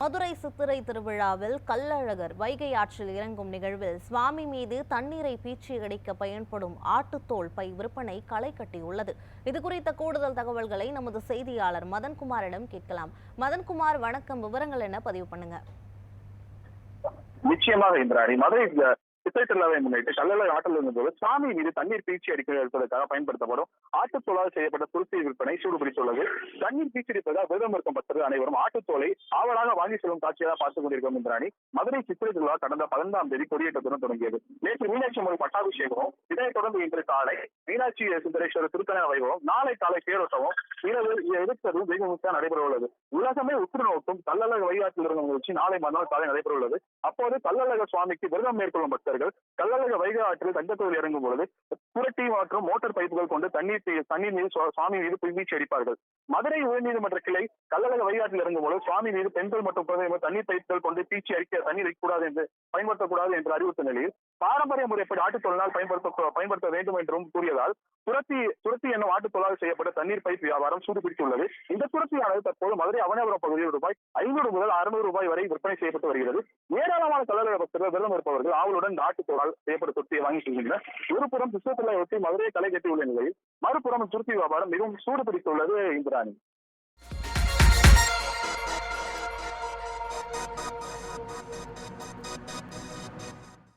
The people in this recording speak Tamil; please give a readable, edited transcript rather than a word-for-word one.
மதுரை சித்திரை திருவிழாவில் கள்ளழகர் வைகை ஆற்றில் இறங்கும் நிகழ்வில் சுவாமி மீது தண்ணீரை பீச்சி அடிக்க பயன்படும் ஆட்டுத்தோல் பை விற்பனை களை கட்டியுள்ளது. இதுகுறித்த கூடுதல் தகவல்களை நமது செய்தியாளர் மதன்குமாரிடம் கேட்கலாம். மதன்குமார், வணக்கம். விவரங்கள் என்ன, பதிவு பண்ணுங்க. நிச்சயமாக இந்திராணி, மதுரை சித்திரை திருவிழாவை முன்னிட்டு கள்ளழகர் ஆற்றில் இருந்தபோது சாமி மீது தண்ணீர் பீச்சி அடிப்பதற்காக பயன்படுத்தப்படும் ஆட்டுத்தோளால் செய்யப்பட்ட துருத்தி விற்பனை சூடுபிடித்துள்ளது. தண்ணீர் பீச்சடிப்பதால் விரதம் இருக்கும் பக்தர்கள் அனைவரும் ஆட்டுத்தோலை ஆவலாக வாங்கி செல்லும் காட்சியாக பார்த்துக் கொண்டிருக்கும் இந்திராணி. மதுரை சித்திரை திருவிழா கடந்த 15ஆம் தேதி கொடியேற்றத்துடன் தொடங்கியது. நேற்று மீனாட்சி அம்மன் பட்டாபிஷேகமும், இதனைத் தொடர்ந்து இன்று காலை மீனாட்சி சுந்தரேஸ்வரர் திருக்கல்யாண வைபவம், நாளை காலை தேரோட்டமும் இரவு எதிர்த்ததும் வெகு முக்கிய நடைபெற உள்ளது. உலகமே உற்று நோக்கும் கள்ளழகர் வைகாற்றில் இருந்த நிகழ்ச்சி நாளை மறுநாள் காலை நடைபெற உள்ளது. அப்போது கள்ளழகர் சுவாமிக்கு விரதம் மேற்கொள்ளும் பக்தர்கள் கள்ளழகர் வைகை ஆற்றில் தங்கத்தோல் இறங்கும் பொழுது புரட்டி மற்றும் மோட்டார் பைப்புகள் கொண்டு தண்ணீர் மீது சுவாமி மீது பீச்சி அடிப்பார்கள். மதுரை உயர்நீதிமன்ற கிளை கள்ளழகர் வைகாற்றில் இறங்கும் பொழுது சுவாமி மீது பெண்கள் மற்றும் குழந்தைகள் தண்ணீர் பைப்புகள் கொண்டு பீச்சி அடிக்க தண்ணீர் வைக்கக்கூடாது என்று பயன்படுத்தக்கூடாது என்று அறிவுறுத்த நிலையில் பாரம்பரிய முறைப்படி ஆட்டுத்தோலினால் பயன்படுத்த வேண்டும் என்றும் கூறியதால் துரத்தி என்னும் ஆட்டுத்தோலால் செய்யப்பட்ட தண்ணீர் பைப் வியாபாரம் சூடுபிடித்துள்ளது. இந்த துரத்தியானது தற்போது மதுரை அவனியாபுரம் பகுதியில் ரூபாய் 500 முதல் 600 ரூபாய் வரை விற்பனை செய்யப்பட்டு வருகிறது. ஏராளமான கள்ளழகர் பக்தர்கள் விரதம் இருப்பவர்கள் ஆவலுடன் ஆட்டுத்தோலால் செய்யப்பட்ட துருத்தியை வாங்கி செல்கின்றனர். ஒருபுறம் சித்திரை திருவிழாவை ஒட்டி மதுரையை களை கட்டியுள்ள நிலையில் மறுபுறம் துருத்தி வியாபாரம் மிகவும் சூடுபிடித்துள்ளது இந்திராணி.